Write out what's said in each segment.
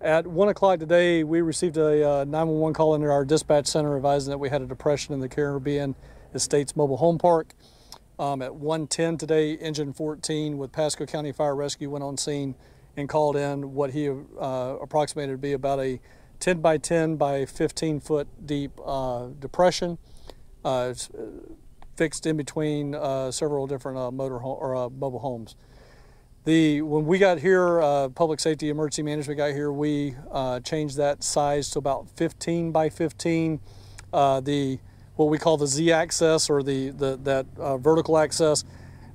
At 1 o'clock today, we received a 911 call into our dispatch center advising that we had a depression in the Caribbean Estates Mobile Home Park. At 1:10 today, Engine 14 with Pasco County Fire Rescue went on scene and called in what he approximated to be about a 10 by 10 by 15 foot deep depression. It's fixed in between several different mobile homes. When we got here, Public Safety Emergency Management got here, we changed that size to about 15 by 15. What we call the Z-axis, or that vertical axis,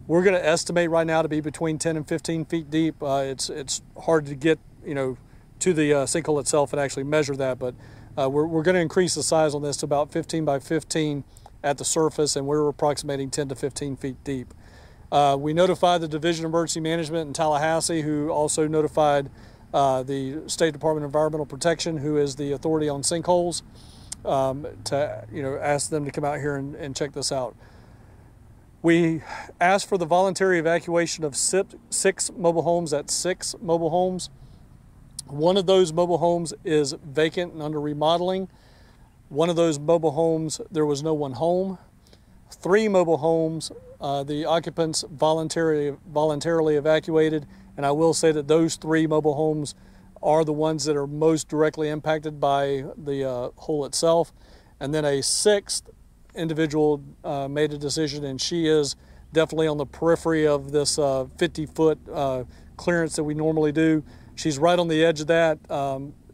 we're going to estimate right now to be between 10 and 15 feet deep. It's hard to get to the sinkhole itself and actually measure that, but we're going to increase the size on this to about 15 by 15 at the surface, and we're approximating 10 to 15 feet deep. We notified the Division of Emergency Management in Tallahassee, who also notified the State Department of Environmental Protection, who is the authority on sinkholes, to ask them to come out here and check this out. We asked for the voluntary evacuation of 6 mobile homes at 6 mobile homes. One of those mobile homes is vacant and under remodeling. One of those mobile homes, there was no one home. 3 mobile homes, the occupants voluntarily evacuated, and I will say that those 3 mobile homes are the ones that are most directly impacted by the hole itself. And then a 6th individual made a decision, and she is definitely on the periphery of this 50-foot clearance that we normally do. She's right on the edge of that,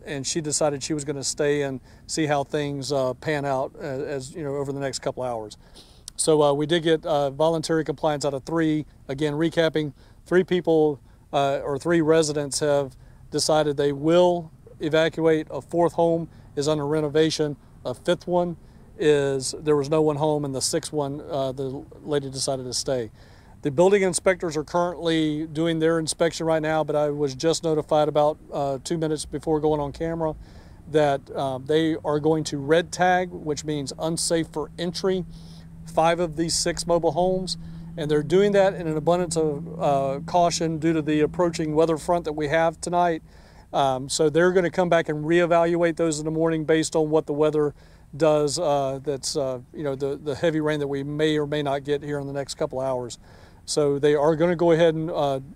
and she decided she was going to stay and see how things pan out over the next couple hours. So we did get voluntary compliance out of 3. Again, recapping, 3 people or 3 residents have decided they will evacuate. A 4th home is under renovation. A 5th one there was no one home, and the 6th one, the lady decided to stay. The building inspectors are currently doing their inspection right now, but I was just notified about 2 minutes before going on camera that they are going to red tag, which means unsafe for entry, 5 of these 6 mobile homes, and they're doing that in an abundance of caution due to the approaching weather front that we have tonight. So they're going to come back and reevaluate those in the morning based on what the weather does. That's the heavy rain that we may or may not get here in the next couple hours. So they are going to go ahead and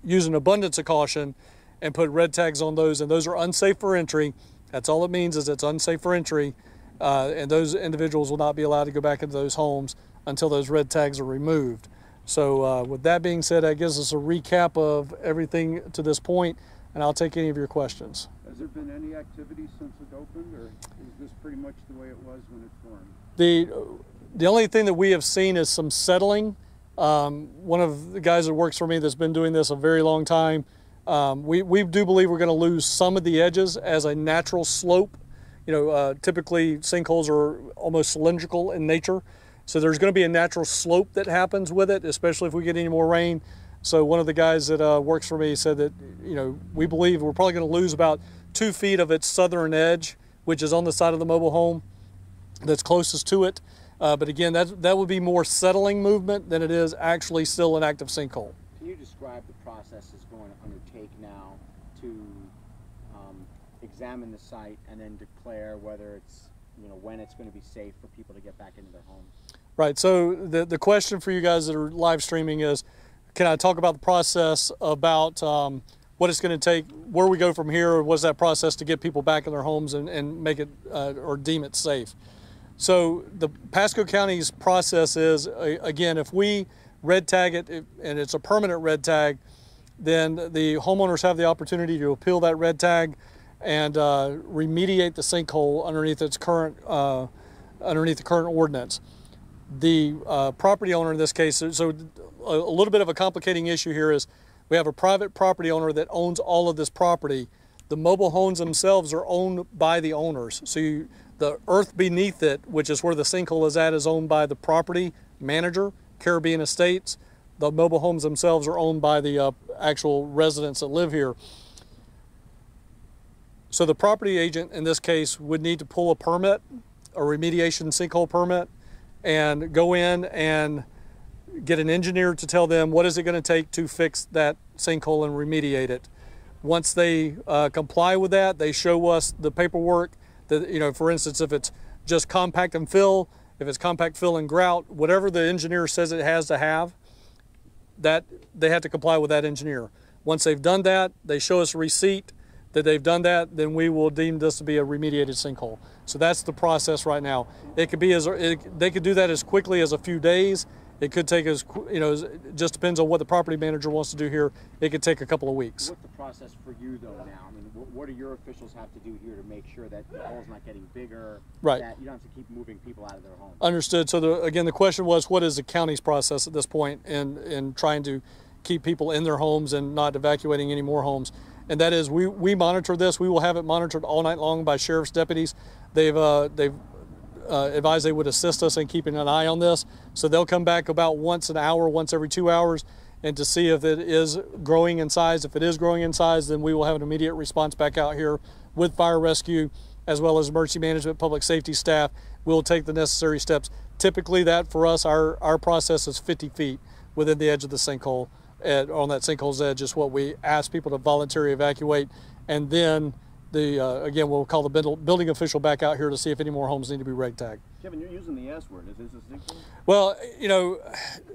use an abundance of caution and put red tags on those, and those are unsafe for entry. That's all it means, is it's unsafe for entry. And those individuals will not be allowed to go back into those homes until those red tags are removed. So with that being said, that gives us a recap of everything to this point, and I'll take any of your questions. Has there been any activity since it opened, or is this pretty much the way it was when it formed? The only thing that we have seen is some settling. One of the guys that works for me that's been doing this a very long time, we do believe we're going to lose some of the edges as a natural slope. Typically sinkholes are almost cylindrical in nature, so there's going to be a natural slope that happens with it, especially if we get any more rain. So one of the guys that works for me said that we believe we're probably going to lose about 2 feet of its southern edge, which is on the side of the mobile home that's closest to it. But again, that would be more settling movement than it is actually still an active sinkhole. Can you describe the process it's going to undertake now to examine the site and then declare whether it's, when it's going to be safe for people to get back into their homes? Right, so the question for you guys that are live streaming is, can I talk about the process, about what it's going to take, where we go from here, or what's that process to get people back in their homes and make it or deem it safe? So the Pasco County's process is, again, if we red tag it and it's a permanent red tag, then the homeowners have the opportunity to appeal that red tag and remediate the sinkhole underneath its current underneath the current ordinance. The property owner in this case, so a little bit of a complicating issue here is we have a private property owner that owns all of this property. The mobile homes themselves are owned by the owners. So the earth beneath it, which is where the sinkhole is owned by the property manager, Caribbean Estates. The mobile homes themselves are owned by the actual residents that live here. So the property agent in this case would need to pull a permit, a remediation sinkhole permit, and go in and get an engineer to tell them what is it going to take to fix that sinkhole and remediate it. Once they comply with that, they show us the paperwork that, you know, for instance, if it's just compact and fill, if it's compact fill and grout, whatever the engineer says it has to have, that they have to comply with that engineer. Once they've done that, they show us a receipt that they've done that, then we will deem this to be a remediated sinkhole. So that's the process right now. It could be they could do that as quickly as a few days. It could take it just depends on what the property manager wants to do here. It could take a couple of weeks. What's the process for you though now? I mean, what do your officials have to do here to make sure that the hole's not getting bigger? Right. That you don't have to keep moving people out of their homes. Understood. So again, the question was, what is the county's process at this point in trying to keep people in their homes and not evacuating any more homes? And that is, we monitor this. We will have it monitored all night long by sheriff's deputies. They've advised they would assist us in keeping an eye on this. So they'll come back about once an hour, once every 2 hours, and to see if it is growing in size. If it is growing in size, then we will have an immediate response back out here with fire rescue, as well as emergency management, public safety staff. We'll take the necessary steps. Typically that for us, our process is 50 feet within the edge of the sinkhole. On that sinkhole's edge is what we ask people to voluntarily evacuate, and then again, we'll call the building official back out here to see if any more homes need to be red tagged. Kevin, you're using the S word. Is this a sinkhole? Well, you know,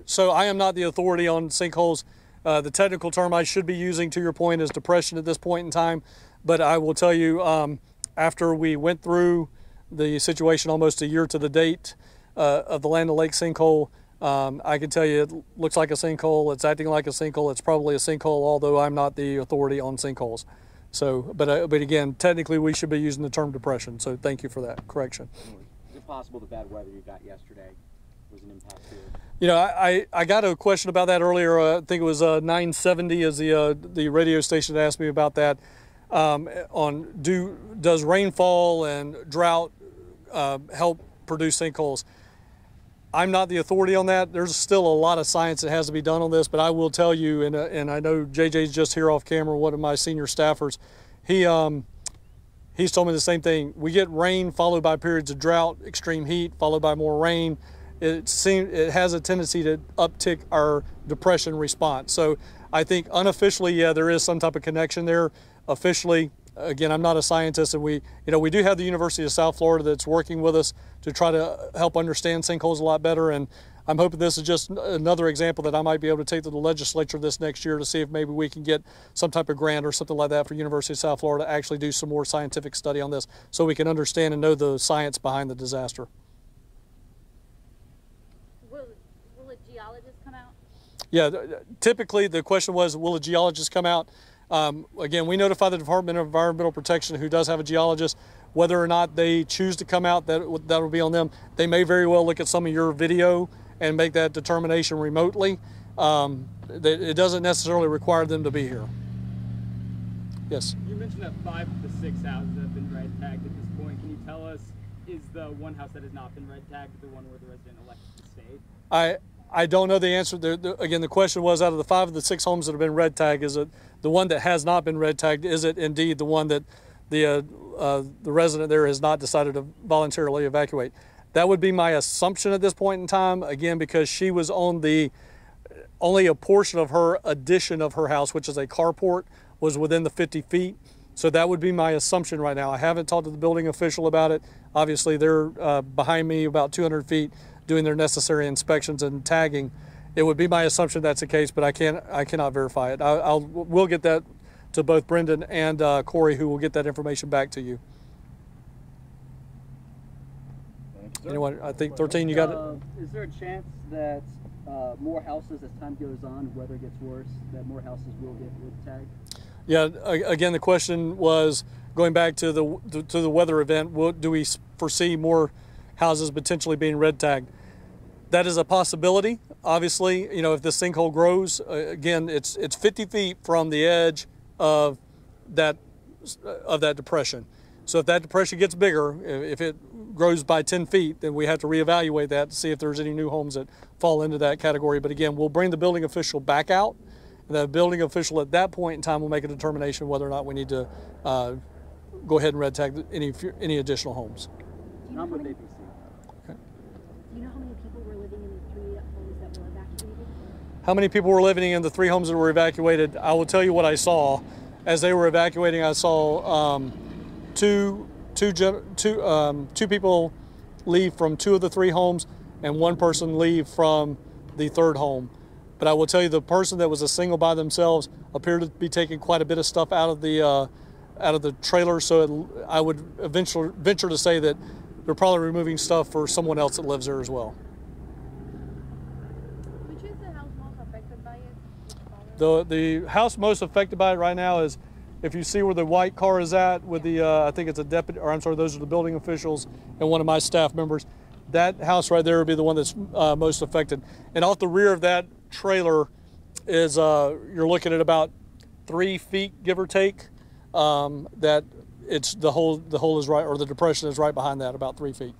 so I am not the authority on sinkholes. The technical term I should be using, to your point, is depression at this point in time. But I will tell you, after we went through the situation almost a year to the date of the Land and Lake sinkhole, I can tell you it looks like a sinkhole. It's acting like a sinkhole. It's probably a sinkhole, although I'm not the authority on sinkholes. So, but again, technically we should be using the term depression. So thank you for that correction. Is it possible the bad weather you got yesterday was an impact here? You know, I got a question about that earlier. I think it was 970 is the radio station that asked me about that. Does rainfall and drought help produce sinkholes? I'm not the authority on that. There's still a lot of science that has to be done on this, but I will tell you, and I know JJ's just here off camera, one of my senior staffers, he's told me the same thing. We get rain followed by periods of drought, extreme heat, followed by more rain. It has a tendency to uptick our depression response. So I think unofficially, yeah, there is some type of connection there. Officially, again, I'm not a scientist, and we do have the University of South Florida that's working with us to try to help understand sinkholes a lot better. And I'm hoping this is just another example that I might be able to take to the legislature this next year to see if maybe we can get some type of grant or something like that for University of South Florida to actually do some more scientific study on this so we can understand and know the science behind the disaster. Will a geologist come out? Yeah, typically the question was, will a geologist come out? Again, we notify the Department of Environmental Protection, who does have a geologist. Whether or not they choose to come out, that will be on them. They may very well look at some of your video and make that determination remotely. It doesn't necessarily require them to be here. Yes? You mentioned that 5 of the 6 houses have been red tagged at this point. Can you tell us, is the one house that has not been red tagged the one where the resident elected to stay? I don't know the answer. Again, the question was, out of the 5 of the 6 homes that have been red tagged, is it the one that has not been red tagged? Is it indeed the one that the resident there has not decided to voluntarily evacuate? That would be my assumption at this point in time. Again, because she was on only a portion of her addition of her house, which is a carport, was within the 50 feet. So that would be my assumption right now. I haven't talked to the building official about it. Obviously, they're behind me about 200 feet doing their necessary inspections and tagging. It would be my assumption that's the case, but I cannot verify it. We'll get that to both Brendan and Corey, who will get that information back to you. Anyone? I think 13, you got it? Is there a chance that more houses, as time goes on, weather gets worse, that more houses will get red tagged? Yeah, again, the question was, going back to the weather event, do we foresee more houses potentially being red tagged? That is a possibility. Obviously, if the sinkhole grows, again, it's 50 feet from the edge of that depression. So if that depression gets bigger, if it grows by 10 feet, then we have to reevaluate that to see if there's any new homes that fall into that category. But again, we'll bring the building official back out. And the building official at that point in time will make a determination whether or not we need to go ahead and red tag any additional homes. How would they be seen? Do you know how many people were living in the 3 homes that were evacuated? How many people were living in the 3 homes that were evacuated? I will tell you what I saw. as they were evacuating, I saw two people leave from 2 of the 3 homes and 1 person leave from the 3rd home. But I will tell you, the person that was a single by themselves appeared to be taking quite a bit of stuff out of the trailer. So I would venture to say that they're probably removing stuff for someone else that lives there as well. Which is the house most affected by it? The house most affected by it right now is, if you see where the white car is at with the, I think it's a deputy, or I'm sorry, those are the building officials and one of my staff members. That house right there would be the one that's most affected. And off the rear of that trailer is, you're looking at about 3 feet, give or take. That it's the hole is right, or the depression is right behind that, about 3 feet.